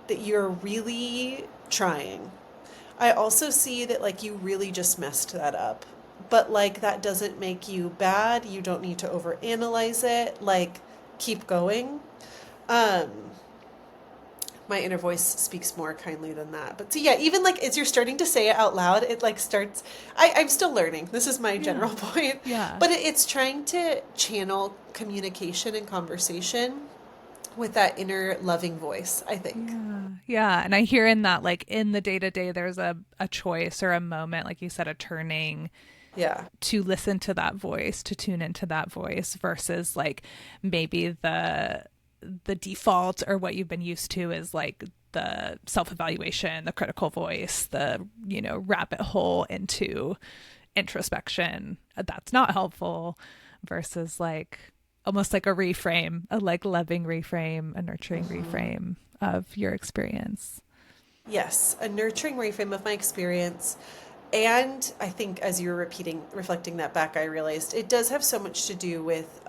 [SPEAKER 2] that you're really trying. I also see that like you really just messed that up. But like that doesn't make you bad. You don't need to overanalyze it. Like keep going. Um my inner voice speaks more kindly than that. But so yeah, even like as you're starting to say it out loud, it like starts I'm still learning. This is my general point.
[SPEAKER 1] Yeah.
[SPEAKER 2] But it's trying to channel communication and conversation with that inner loving voice, I think.
[SPEAKER 1] Yeah. Yeah. And I hear in that, like in the day to day, there's a choice or a moment, like you said, a turning
[SPEAKER 2] Yeah.
[SPEAKER 1] to listen to that voice, to tune into that voice versus like maybe the default or what you've been used to is like the self-evaluation, the critical voice, the, rabbit hole into introspection. That's not helpful versus like almost like a reframe, a like loving reframe, a nurturing reframe of your experience.
[SPEAKER 2] Yes, a nurturing reframe of my experience. And I think as you were reflecting that back, I realized it does have so much to do with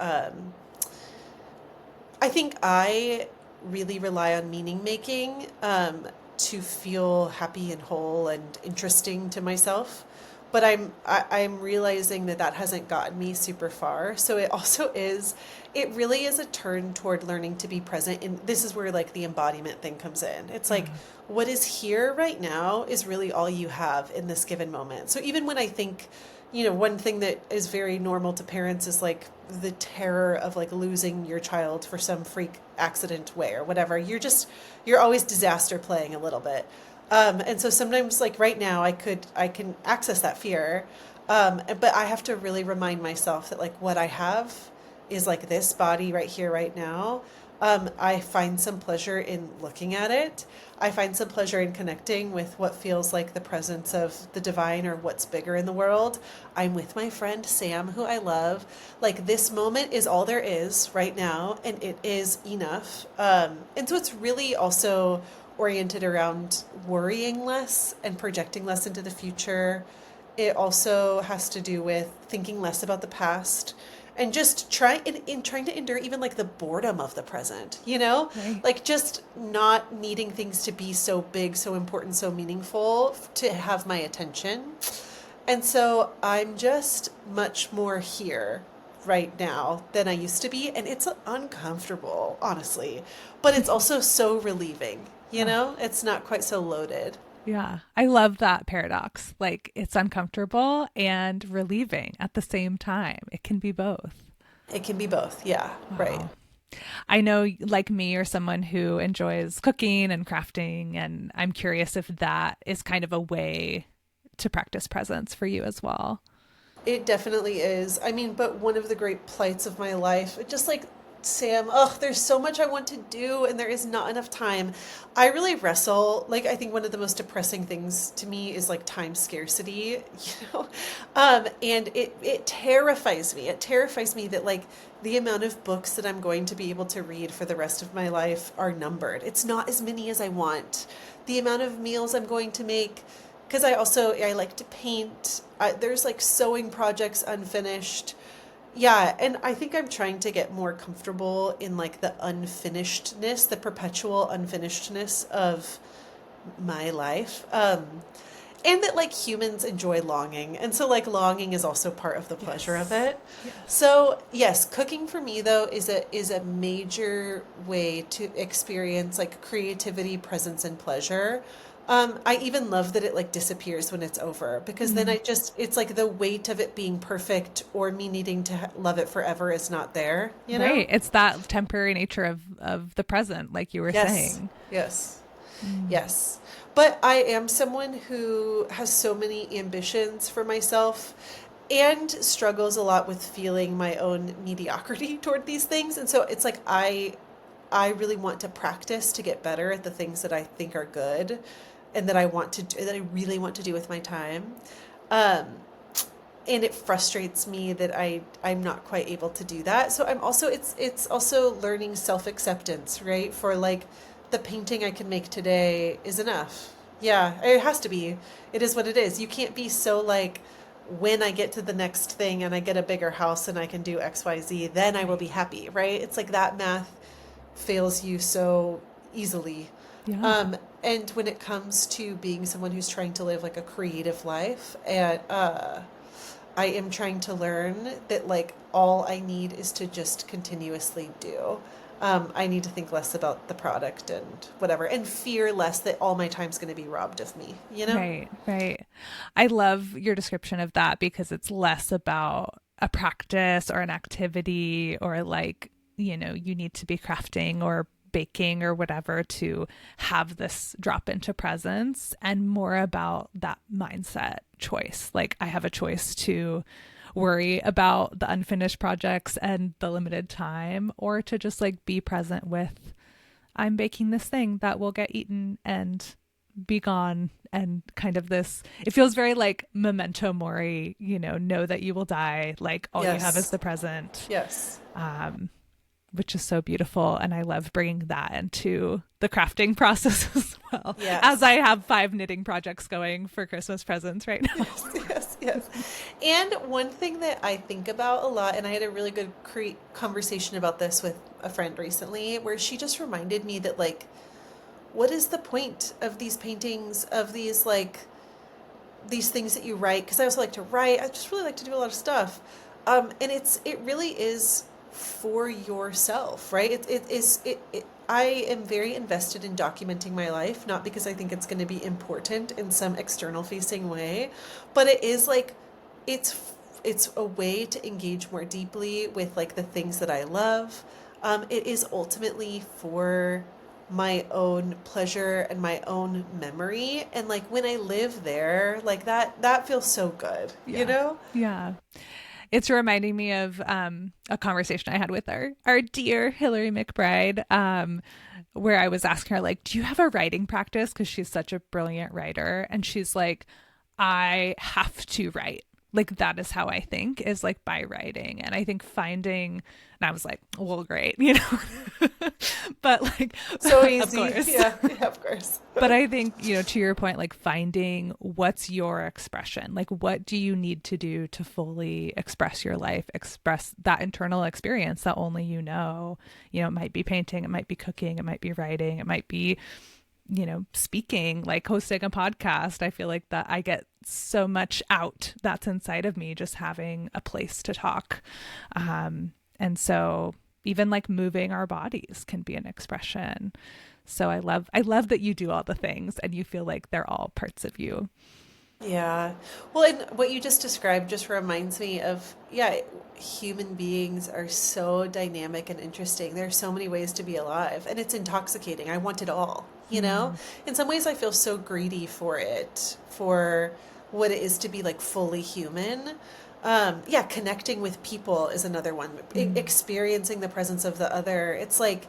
[SPEAKER 2] I think I really rely on meaning making to feel happy and whole and interesting to myself. But I'm realizing that that hasn't gotten me super far. So it really is a turn toward learning to be present. And this is where like the embodiment thing comes in. It's like what is here right now is really all you have in this given moment. So even when I think, one thing that is very normal to parents is like the terror of like losing your child for some freak accident way or whatever. You're always disaster playing a little bit. And so sometimes like right now I can access that fear. But I have to really remind myself that like what I have is like this body right here, right now. I find some pleasure in looking at it. I find some pleasure in connecting with what feels like the presence of the divine or what's bigger in the world. I'm with my friend Sam, who I love. Like this moment is all there is right now, and it is enough. And so it's really also oriented around worrying less and projecting less into the future. It also has to do with thinking less about the past and just trying to endure even like the boredom of the present,
[SPEAKER 1] Right.
[SPEAKER 2] like just not needing things to be so big, so important, so meaningful to have my attention. And so I'm just much more here right now than I used to be. And it's uncomfortable, honestly, but it's also so relieving,
[SPEAKER 1] Oh,
[SPEAKER 2] it's not quite so loaded.
[SPEAKER 1] yeah. I love that paradox. Like it's uncomfortable and relieving at the same time. It can be both.
[SPEAKER 2] It can be both. Yeah, right.
[SPEAKER 1] Wow. I know, like me, you're someone who enjoys cooking and crafting, and I'm curious if that is kind of a way to practice presence for you as well.
[SPEAKER 2] It definitely is. I mean, but one of the great plights of my life, just like Sam, oh, there's so much I want to do and there is not enough time. I really wrestle. Like, I think one of the most depressing things to me is like time scarcity, and it terrifies me. It terrifies me that like the amount of books that I'm going to be able to read for the rest of my life are numbered. It's not as many as I want. The amount of meals I'm going to make, because I like to paint. There's like sewing projects unfinished. Yeah, and I think I'm trying to get more comfortable in like the unfinishedness, the perpetual unfinishedness of my life. And that like humans enjoy longing. And so like longing is also part of the pleasure of
[SPEAKER 1] Yes.
[SPEAKER 2] it.
[SPEAKER 1] Yes.
[SPEAKER 2] So, yes, cooking for me though is a major way to experience like creativity, presence and pleasure. I even love that it like disappears when it's over because then
[SPEAKER 1] Mm.
[SPEAKER 2] it's like the weight of it being perfect or me needing to love it forever is not there, you
[SPEAKER 1] Right.
[SPEAKER 2] know?
[SPEAKER 1] It's that temporary nature of the present, like you were
[SPEAKER 2] Yes.
[SPEAKER 1] saying.
[SPEAKER 2] Yes.
[SPEAKER 1] Mm.
[SPEAKER 2] Yes. But I am someone who has so many ambitions for myself and struggles a lot with feeling my own mediocrity toward these things. And so it's like I really want to practice to get better at the things that I think are good and that I want to do, that I really want to do with my time. Um, and it frustrates me that I'm not quite able to do that. So it's also learning self-acceptance, right? For like the painting I can make today is enough. Yeah, it has to be. It is what it is. You can't be so like when I get to the next thing and I get a bigger house and I can do XYZ, then I will
[SPEAKER 1] Right.
[SPEAKER 2] be happy, right? It's like that math fails you so easily.
[SPEAKER 1] Yeah.
[SPEAKER 2] And when it comes to being someone who's trying to live like a creative life, and I am trying to learn that like all I need is to just continuously do. I need to think less about the product and whatever, and fear less that all my time's going to be robbed of me, you know?
[SPEAKER 1] Right. Right. I love your description of that because it's less about a practice or an activity or like, you need to be crafting or baking or whatever to have this drop into presence and more about that mindset choice. Like I have a choice to worry about the unfinished projects and the limited time or to just like be present with I'm baking this thing that will get eaten and be gone and kind of this it feels very like memento mori, know that you will die, like all you have is
[SPEAKER 2] Yes.
[SPEAKER 1] the present.
[SPEAKER 2] Yes.
[SPEAKER 1] um which is so beautiful. And I love bringing that into the crafting process as well.
[SPEAKER 2] Yes.
[SPEAKER 1] As I have 5 knitting projects going for Christmas presents right now.
[SPEAKER 2] Yes. And one thing that I think about a lot, and I had a really good conversation about this with a friend recently, where she just reminded me that, like, what is the point of these paintings, of these, like, these things that you write? Because I also like to write. I just really like to do a lot of stuff. And it really is for yourself, right? I am very invested in documenting my life, not because I think it's going to be important in some external facing way, but it is like, it's a way to engage more deeply with, like, the things that I love. It is ultimately for my own pleasure and my own memory. And, like, when I live there, like, that feels so good,
[SPEAKER 1] Yeah.
[SPEAKER 2] you know?
[SPEAKER 1] Yeah. It's reminding me of a conversation I had with our dear Hillary McBride, where I was asking her, like, do you have a writing practice? Because she's such a brilliant writer. And she's like, I have to write. Like, that is how I think, is like by writing. And I think finding, and I was like, well, great, you know, but like,
[SPEAKER 2] So easy.
[SPEAKER 1] of course.
[SPEAKER 2] Yeah, of course.
[SPEAKER 1] But I think, you know, to your point, like finding what's your expression, like what do you need to do to fully express your life, express that internal experience that only you know. You know, it might be painting, it might be cooking, it might be writing, it might be, you know, speaking, like hosting a podcast. I feel like that I get so much out that's inside of me just having a place to talk. And so even like moving our bodies can be an expression. So I love that you do all the things and you feel like they're all parts of you.
[SPEAKER 2] Yeah. Well, and what you just described just reminds me of, yeah, human beings are so dynamic and interesting. There are so many ways to be alive, and it's intoxicating. I want it all, you know? In some ways, I feel so greedy for it, for what it is to be, like, fully human. Yeah, connecting with people is another one. Experiencing the presence of the other. It's like,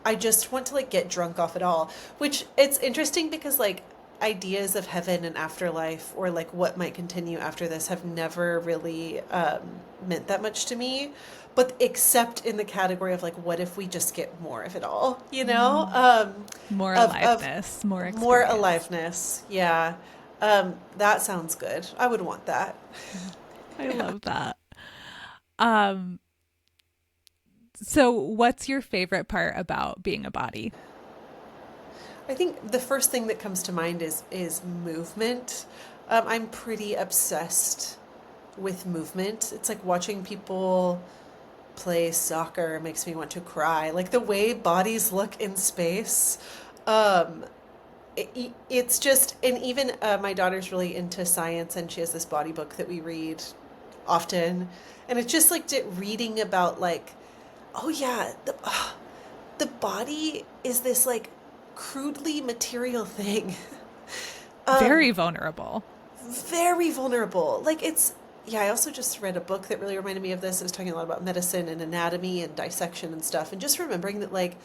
[SPEAKER 2] I just want to, like, get drunk off it all, which it's interesting because, like, ideas of heaven and afterlife, or like what might continue after this, have never really meant that much to me, but except in the category of, like, what if we just get more of it all, you know?
[SPEAKER 1] More aliveness, more experience.
[SPEAKER 2] More aliveness. Yeah. That sounds good. I would want that.
[SPEAKER 1] I love that. So what's your favorite part about being a body?
[SPEAKER 2] I think the first thing that comes to mind is movement. I'm pretty obsessed with movement. It's like watching people play soccer makes me want to cry. Like the way bodies look in space. It's just, and even my daughter's really into science, and she has this body book that we read often. And it's just like reading about, like, oh yeah, the body is this, like, crudely material thing.
[SPEAKER 1] Very vulnerable.
[SPEAKER 2] Very vulnerable. Like, it's, yeah, I also just read a book that really reminded me of this. It was talking a lot about medicine and anatomy and dissection and stuff. And just remembering that, like,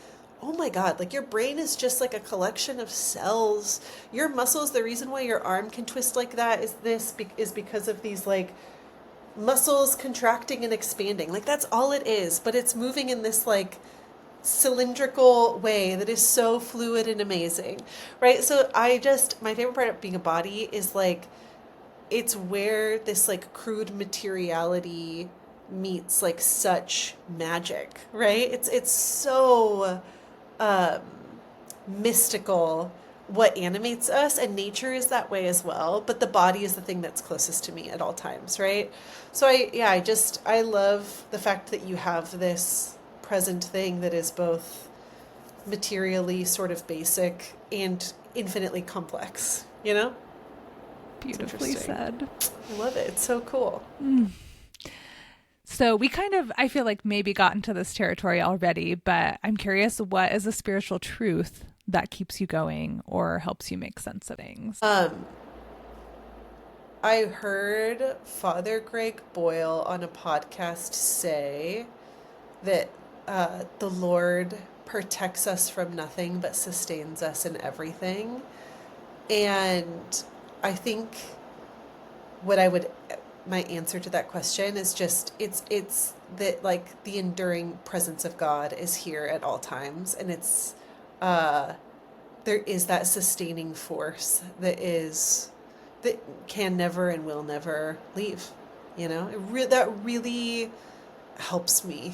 [SPEAKER 2] oh my God, like, your brain is just like a collection of cells. Your muscles, the reason why your arm can twist like that is because of these, like, muscles contracting and expanding. Like, that's all it is. But it's moving in this, like, cylindrical way that is so fluid and amazing, right? So my favorite part of being a body is, like, it's where this, like, crude materiality meets, like, such magic, right? It's so mystical what animates us, and nature is that way as well, but the body is the thing that's closest to me at all times, right? So I love the fact that you have this present thing that is both materially sort of basic and infinitely complex, you know?
[SPEAKER 1] Beautifully said.
[SPEAKER 2] I love it. It's so cool.
[SPEAKER 1] So we kind of, I feel like, maybe got into this territory already, but I'm curious, what is a spiritual truth that keeps you going or helps you make sense of things?
[SPEAKER 2] I heard Father Greg Boyle on a podcast say that the Lord protects us from nothing but sustains us in everything. And I think what I would my answer to that question is just, it's that like the enduring presence of God is here at all times. And it's, there is that sustaining force that can never and will never leave. That really helps me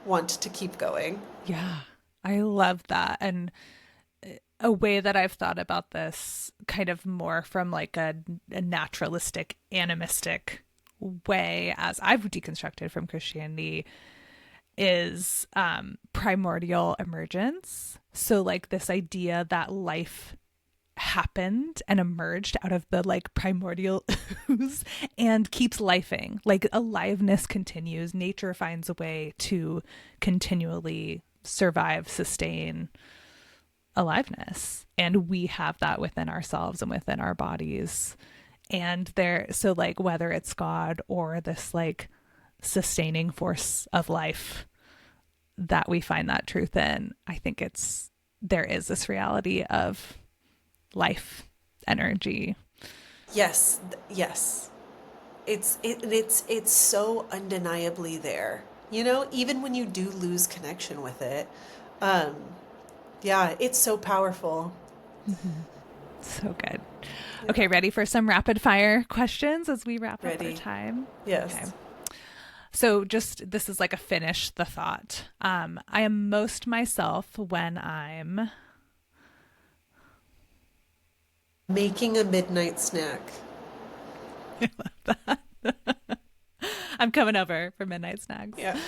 [SPEAKER 2] want to keep going.
[SPEAKER 1] Yeah, I love that. And a way that I've thought about this kind of more from like a naturalistic, animistic way as I've deconstructed from Christianity is primordial emergence. So like this idea that life happened and emerged out of the like primordial ooze and keeps lifing. Like aliveness continues. Nature finds a way to continually survive, sustain aliveness. And we have that within ourselves and within our bodies. And so like whether it's God or this like sustaining force of life that we find that truth in, I think there is this reality of life energy.
[SPEAKER 2] Yes. It's so undeniably there. Even when you do lose connection with it. Yeah, it's so powerful.
[SPEAKER 1] So good. Okay, ready for some rapid fire questions as we wrap up our time?
[SPEAKER 2] Yes.
[SPEAKER 1] Okay. So this is like a finish the thought. I am most myself when I'm
[SPEAKER 2] making a midnight snack.
[SPEAKER 1] I love that. I'm coming over for midnight snacks.
[SPEAKER 2] Yeah.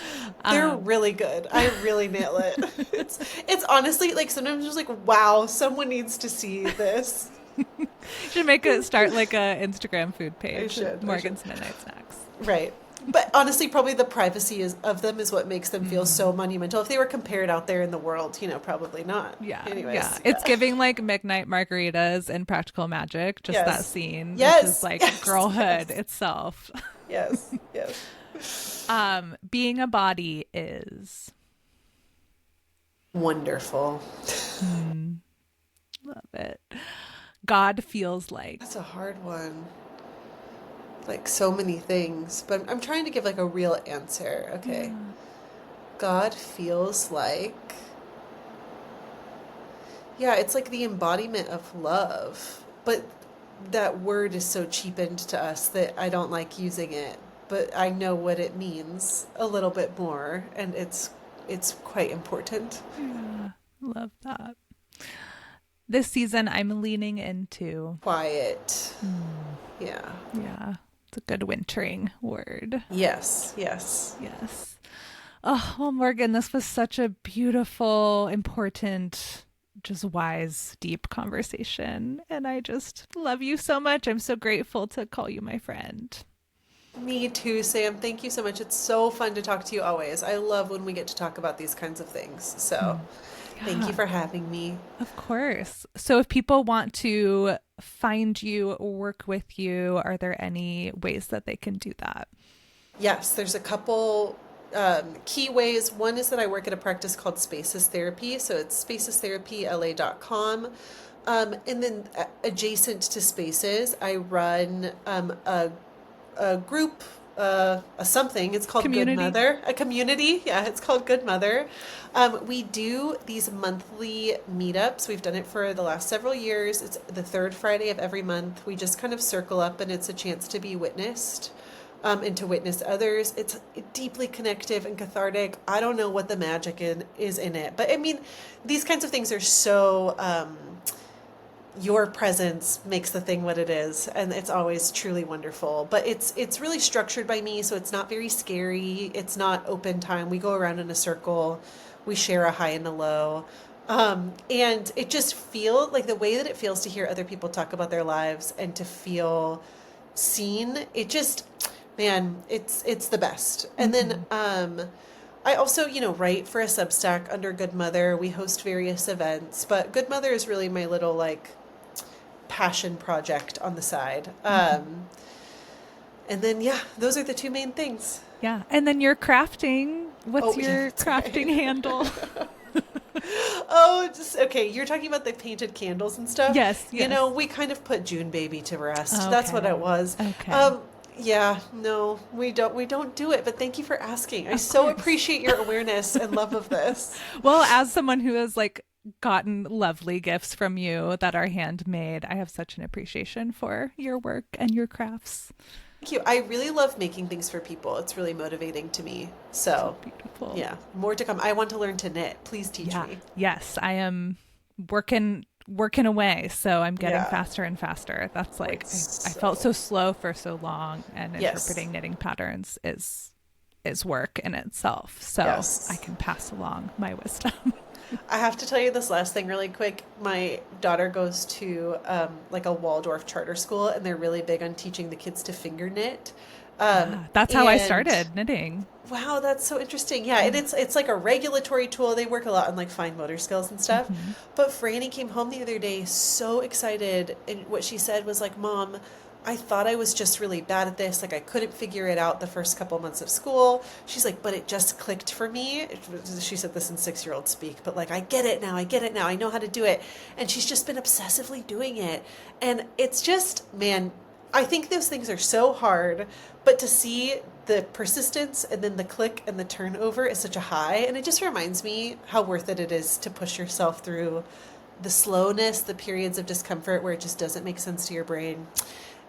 [SPEAKER 2] They're really good. I really nail it. It's honestly like sometimes just like, wow, someone needs to see this.
[SPEAKER 1] Should start like a Instagram food page. Morgan's Midnight Snacks.
[SPEAKER 2] Right. But honestly, probably the privacy of them is what makes them feel so monumental. If they were compared out there in the world, probably not.
[SPEAKER 1] Yeah.
[SPEAKER 2] Anyways,
[SPEAKER 1] yeah. It's giving like midnight margaritas and Practical Magic. Just that scene.
[SPEAKER 2] Yes.
[SPEAKER 1] Which is like girlhood itself.
[SPEAKER 2] Yes.
[SPEAKER 1] Being a body is
[SPEAKER 2] wonderful.
[SPEAKER 1] Love it. God feels like.
[SPEAKER 2] That's a hard one. Like so many things, but I'm trying to give like a real answer. Okay. Yeah. God feels like, it's like the embodiment of love, but that word is so cheapened to us that I don't like using it, but I know what it means a little bit more, and it's quite important.
[SPEAKER 1] Yeah, love that. This season I'm leaning into
[SPEAKER 2] quiet. Yeah.
[SPEAKER 1] It's a good wintering word.
[SPEAKER 2] Yes.
[SPEAKER 1] Oh, well, Morgan, this was such a beautiful, important, just wise, deep conversation. And I just love you so much. I'm so grateful to call you my friend.
[SPEAKER 2] Me too, Sam. Thank you so much. It's so fun to talk to you always. I love when we get to talk about these kinds of things. So thank you for having me.
[SPEAKER 1] Of course. So if people want to find you or work with you, are there any ways that they can do that? Yes,
[SPEAKER 2] there's a couple key ways. One is that I work at a practice called Spaces Therapy. So it's spacestherapyla.com. And then adjacent to Spaces, I run a group, a something. It's called
[SPEAKER 1] community.
[SPEAKER 2] Good Mother. A community. Yeah, it's called Good Mother. We do these monthly meetups. We've done it for the last several years. It's the third Friday of every month. We just kind of circle up, and it's a chance to be witnessed and to witness others. It's deeply connective and cathartic. I don't know what the magic is in it, but I mean, these kinds of things are so... your presence makes the thing what it is, and it's always truly wonderful. But it's really structured by me, so it's not very scary. It's not open time. We go around in a circle. We share a high and a low. And it just feels like the way that it feels to hear other people talk about their lives and to feel seen. It just, man, it's the best. And then I also, write for a Substack under Good Mother. We host various events, but Good Mother is really my little like passion project on the side. And then, those are the two main things. Yeah. And then you're crafting. What's your crafting handle? Okay. You're talking about the painted candles and stuff. Yes. We kind of put June Baby to rest. Okay. That's what it was. Okay. Yeah, no, we don't do it, but thank you for asking. I
[SPEAKER 1] Of
[SPEAKER 2] so
[SPEAKER 1] course.
[SPEAKER 2] appreciate your awareness and love of this.
[SPEAKER 1] Well, as someone who has like gotten lovely gifts from you that are handmade, I have such an appreciation for your work and your crafts.
[SPEAKER 2] Thank you. I really love making things for people. It's really motivating to me.
[SPEAKER 1] So
[SPEAKER 2] So,
[SPEAKER 1] beautiful.
[SPEAKER 2] yeah, more to come. I want to learn to knit. Please teach
[SPEAKER 1] Yeah.
[SPEAKER 2] me.
[SPEAKER 1] Yes, I am working away, so I'm getting
[SPEAKER 2] Yeah.
[SPEAKER 1] faster and faster. That's like
[SPEAKER 2] It's
[SPEAKER 1] I felt
[SPEAKER 2] so,
[SPEAKER 1] so slow for so long, and
[SPEAKER 2] yes.
[SPEAKER 1] interpreting knitting patterns is work in itself. So I
[SPEAKER 2] Yes.
[SPEAKER 1] can pass along my wisdom.
[SPEAKER 2] I have to tell you this last thing really quick. My daughter goes to like a Waldorf charter school, and they're really big on teaching the kids to finger knit. Um,
[SPEAKER 1] Ah, that's how I
[SPEAKER 2] and
[SPEAKER 1] started knitting.
[SPEAKER 2] wow, that's so interesting. Yeah, and
[SPEAKER 1] Yeah.
[SPEAKER 2] it's like a regulatory tool. They work a lot on like fine motor skills and stuff.
[SPEAKER 1] Hmm.
[SPEAKER 2] But Franny came home the other day so excited, and what she said was like, "Mom, I thought I was just really bad at this. Like I couldn't figure it out the first couple months of school." She's like, "But it just clicked for me." She said this in 6-year-old speak, but like I get it now. I get it now. I know how to do it. And she's just been obsessively doing it. And it's just, man, I think those things are so hard, but to see the persistence and then the click and the turnover is such a high. And it just reminds me how worth it is to push yourself through the slowness, the periods of discomfort where it just doesn't make sense to your brain.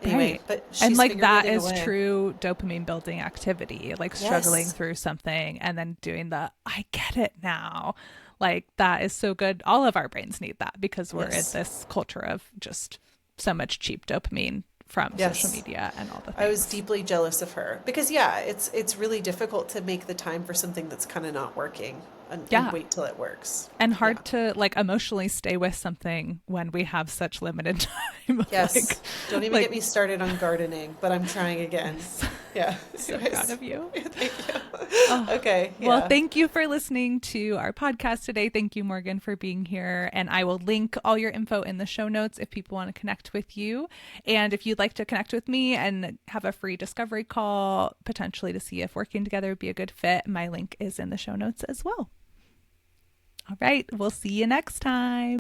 [SPEAKER 2] Anyway,
[SPEAKER 1] Right.
[SPEAKER 2] but
[SPEAKER 1] And
[SPEAKER 2] she's
[SPEAKER 1] like
[SPEAKER 2] finger
[SPEAKER 1] that
[SPEAKER 2] knitting
[SPEAKER 1] is
[SPEAKER 2] away.
[SPEAKER 1] true dopamine building activity, like struggling
[SPEAKER 2] Yes.
[SPEAKER 1] through something and then doing the I get it now. Like that is so good. All of our brains need that because we're in
[SPEAKER 2] Yes.
[SPEAKER 1] this culture of just so much cheap dopamine from social
[SPEAKER 2] Yes.
[SPEAKER 1] media and all the
[SPEAKER 2] I was
[SPEAKER 1] things.
[SPEAKER 2] deeply jealous of her because yeah, it's really difficult to make the time for something that's kind of not working and
[SPEAKER 1] Yeah.
[SPEAKER 2] wait till it works.
[SPEAKER 1] And
[SPEAKER 2] Yeah.
[SPEAKER 1] hard to like emotionally stay with something when we have such limited time of
[SPEAKER 2] Yes. Don't even
[SPEAKER 1] like
[SPEAKER 2] get me started on gardening, but I'm trying again.
[SPEAKER 1] yes.
[SPEAKER 2] Yeah.
[SPEAKER 1] So proud
[SPEAKER 2] Anyways.
[SPEAKER 1] of you.
[SPEAKER 2] Thank you.
[SPEAKER 1] Oh,
[SPEAKER 2] Okay.
[SPEAKER 1] well,
[SPEAKER 2] Yeah.
[SPEAKER 1] thank you for listening to our podcast today. Thank you, Morgan, for being here. And I will link all your info in the show notes if people want to connect with you. And if you'd like to connect with me and have a free discovery call, potentially to see if working together would be a good fit, my link is in the show notes as well. All right. We'll see you next time.